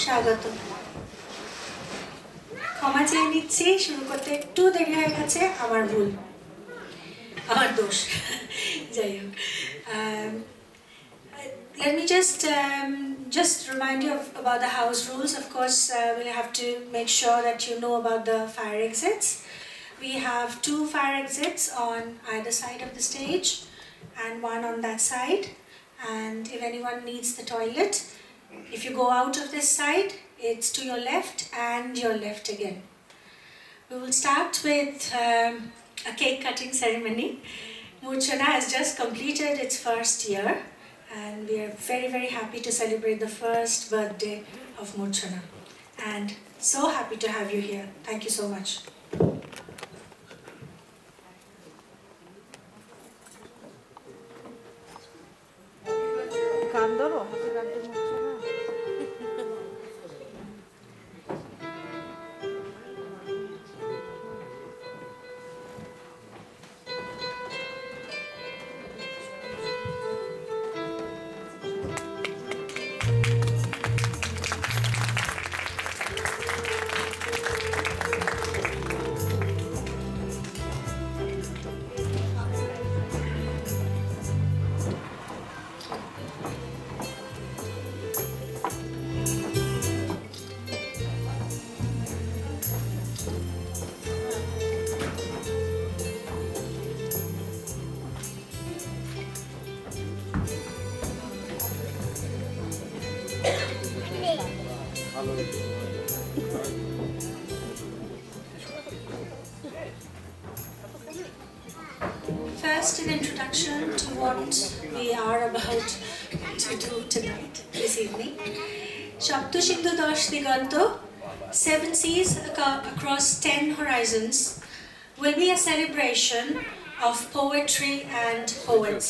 স্বাগত। ক্ষমা চেয়ে নিচ্ছি, শুরু করতে একটু দেরি হয়ে গেছে, আমার ভুল, আমার দোষ। যাই হোক, let me just remind you about the house rules. Of course, we'll have to make sure that you know about the fire exits. We have 2 fire exits on either side of the stage and 1 on that side. And if anyone needs the toilet, if you go out of this side, it's to your left and your left again. We will start with a cake cutting ceremony. Murchana has just completed its first year, and we are very, very happy to celebrate the first birthday of Murchana. And so happy to have you here. Thank you so much. First, an introduction to what we are about to do tonight, this evening. Shapto Sindhu Dash Diganto, 7 seas across 10 horizons, will be a celebration of poetry and poets.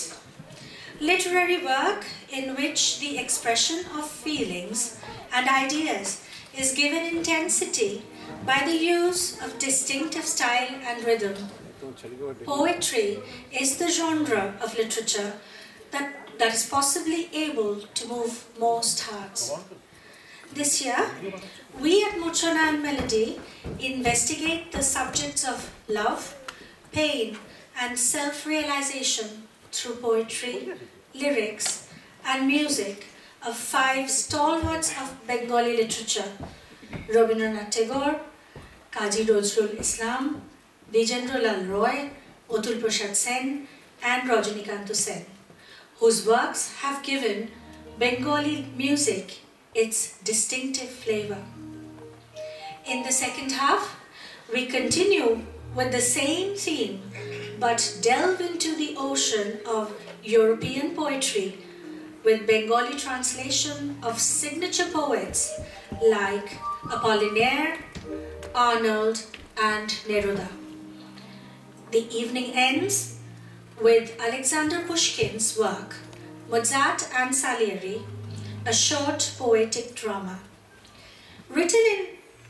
Literary work in which the expression of feelings and ideas is given intensity by the use of distinctive style and rhythm. Poetry is the genre of literature that is possibly able to move most hearts. This year, we at Murchana and Melody investigate the subjects of love, pain, and self-realization through poetry, lyrics, and music of 5 stalwarts of Bengali literature: Rabindranath Tagore, Kazi Nazrul Islam, Vijendra Lal Roy, Atul Prasad Sen, and Rajinikanth Sen, whose works have given Bengali music its distinctive flavor. In the second half, we continue with the same theme, but delve into the ocean of European poetry with Bengali translation of signature poets like Apollinaire, Arnold, and Neruda. The evening ends with Alexander Pushkin's work, Mozart and Salieri, a short poetic drama. Written in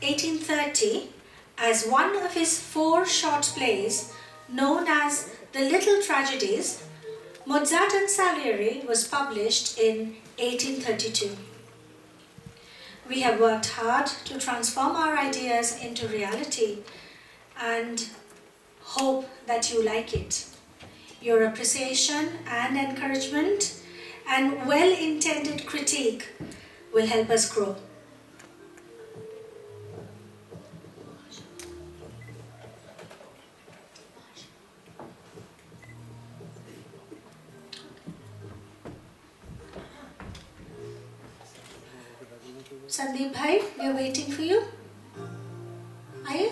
1830 as one of his 4 short plays known as The Little Tragedies, Mozart and Salieri was published in 1832. We have worked hard to transform our ideas into reality and hope that you like it. Your appreciation and encouragement and well-intended critique will help us grow. Sandeep Bhai, we are waiting for you. Are you?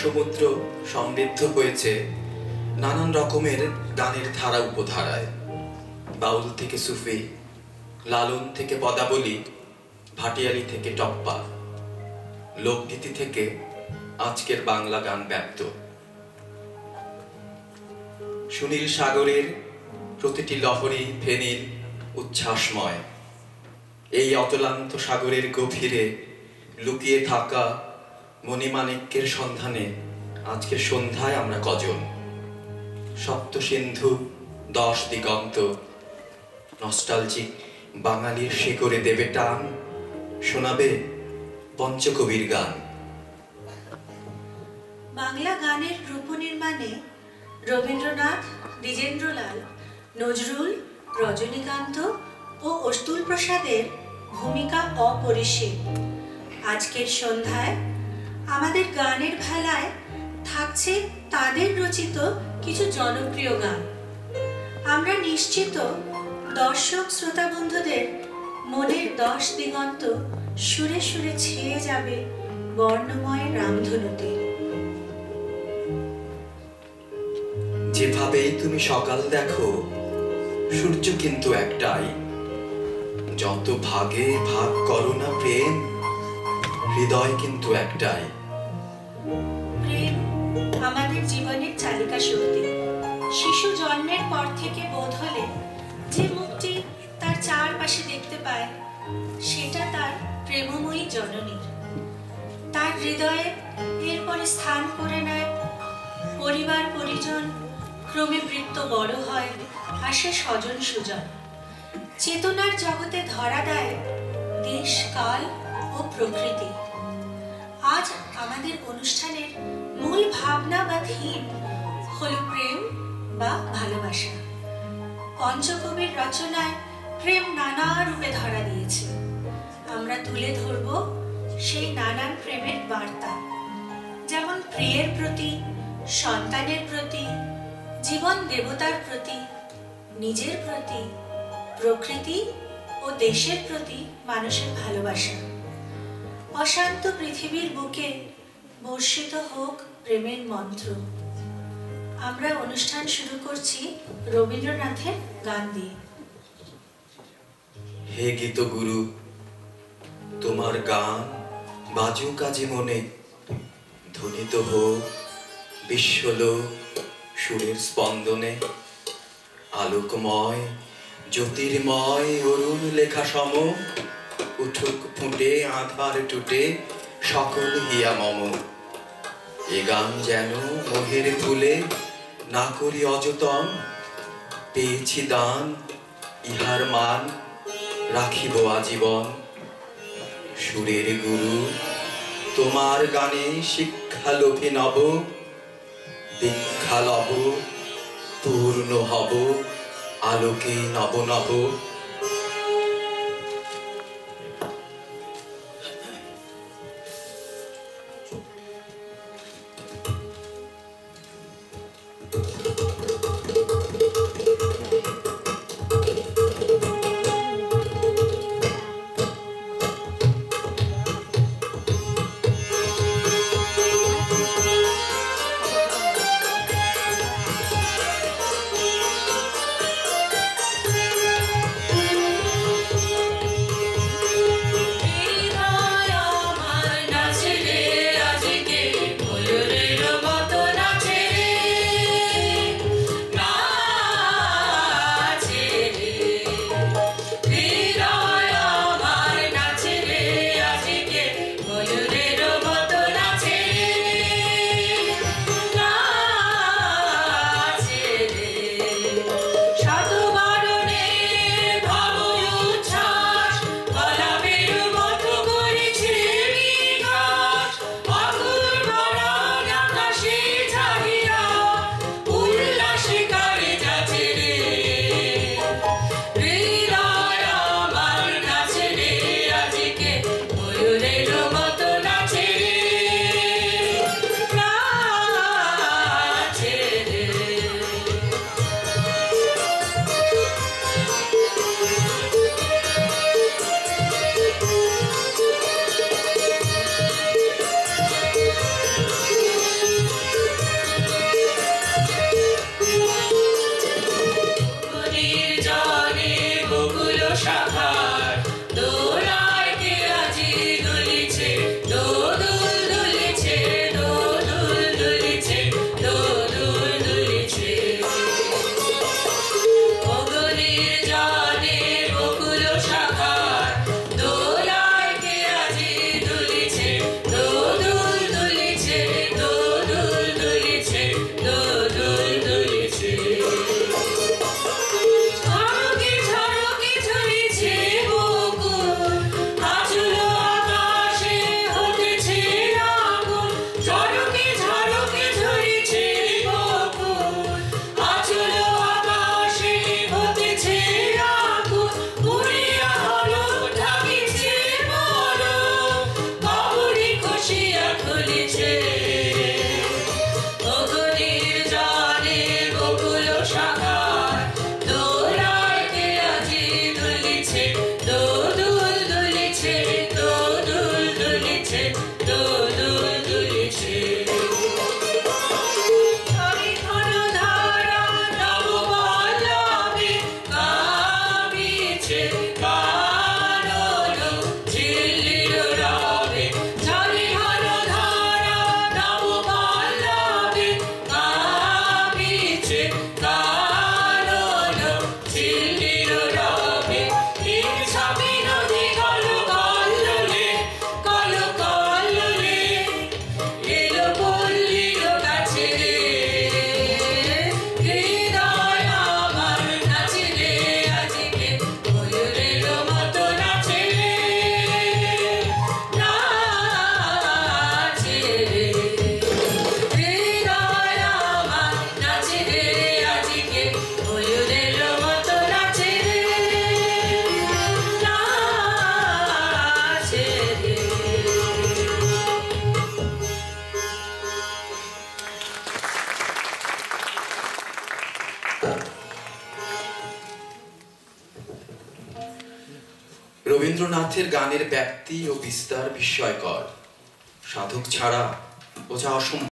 সমুদ্র সমৃদ্ধ হয়েছে নানান রকমের গানের ধারা উপধারায়। বাউল থেকে সুফি, লালন থেকে পদাবলী, ভাটিয়ালি থেকে টপ্পা, লোকগীতি থেকে আজকের বাংলা গান ব্যক্ত। সুনীল সাগরের প্রতিটি লহরী ফেনীর উচ্ছ্বাসময়। এই অতলান্ত সাগরের গভীরে লুকিয়ে থাকা মণিমাণিক্যের সন্ধানে আজকের সন্ধ্যায় আমরা কজন। সপ্ত সিন্ধু 10 দিগন্ত, নস্টালজিক বাঙালির শেকড়ে দেবে টান, শোনাবে পঞ্চকবির গান। বাংলা গানের রূপ নির্মাণে রবীন্দ্রনাথ, দ্বিজেন্দ্রলাল, নজরুল, রজনীকান্ত ও অতুল প্রসাদের ভূমিকা অপরিসীম। আজকের সন্ধ্যায় আমাদের গানের ভেলায় থাকছে তাদের রচিত কিছু জনপ্রিয় গান। আমরা নিশ্চিত দর্শক শ্রোতা বন্ধুদের মনের 10 দিগন্ত সুরে সুরে ছেয়ে যাবে বর্ণময় রামধনুতে। যেভাবেই তুমি সকাল দেখো, সূর্য কিন্তু একটাই। যত ভাগে ভাগ করো না প্রেম, হৃদয় কিন্তু একটাই। প্রেম আমাদের জীবনের চালিকা শক্তি। শিশু জন্মের পর থেকে বোধ হলে যে মুখটি তার চারপাশে দেখতে পায়, সেটা তার প্রেমময়ী জননীর। তার হৃদয়ে এরপরে স্থান করে নেয় পরিবার পরিজন, ক্রমে বৃত্ত বড় হয়, আসে স্বজন সুজন। চেতনার জগতে ধরা দেয় দেশ, কাল ও প্রকৃতি। আজ আমাদের অনুষ্ঠানের মূল ভাবনা বা থিম হলো প্রেম বা ভালোবাসা। পঞ্চকবির রচনায় প্রেম নানা রূপে ধরা দিয়েছে। আমরা তুলে ধরব সেই নানান প্রেমের বার্তা, যেমন প্রিয়ের প্রতি, সন্তানের প্রতি, জীবন দেবতার প্রতি, নিজের প্রতি, প্রকৃতি ও দেশের প্রতি মানুষের ভালোবাসা। অশান্ত পৃথিবীর বুকে বর্ষিত হোক প্রেমের মন্ত্র। আমরা অনুষ্ঠান শুরু করছি রবীন্দ্রনাথের গান দিয়ে। হে গীত গুরু, তোমার গান বাজুক আজি মনে, ধ্বনিত হোক বিশ্বলোক সুরের স্পন্দনে। আলোকময় জ্যোতির্ময় অরুণ লেখা সম, উঠুক ফুটে আধার টুটে সকল হিয়া মম। এ গান যেন মোহের ফুলে, না করি অযতন। পেয়েছি দান, ইহার মান রাখিব আজীবন। সুরের গুরু, তোমার গানে শিক্ষা লোভে নব, দীক্ষা লব, পূর্ণ হব আলোকে নব নব। রবীন্দ্রনাথের গানের ব্যাপ্তি ও বিস্তার বিস্ময়কর। সাধক ছাড়া বোঝা অসম্ভব।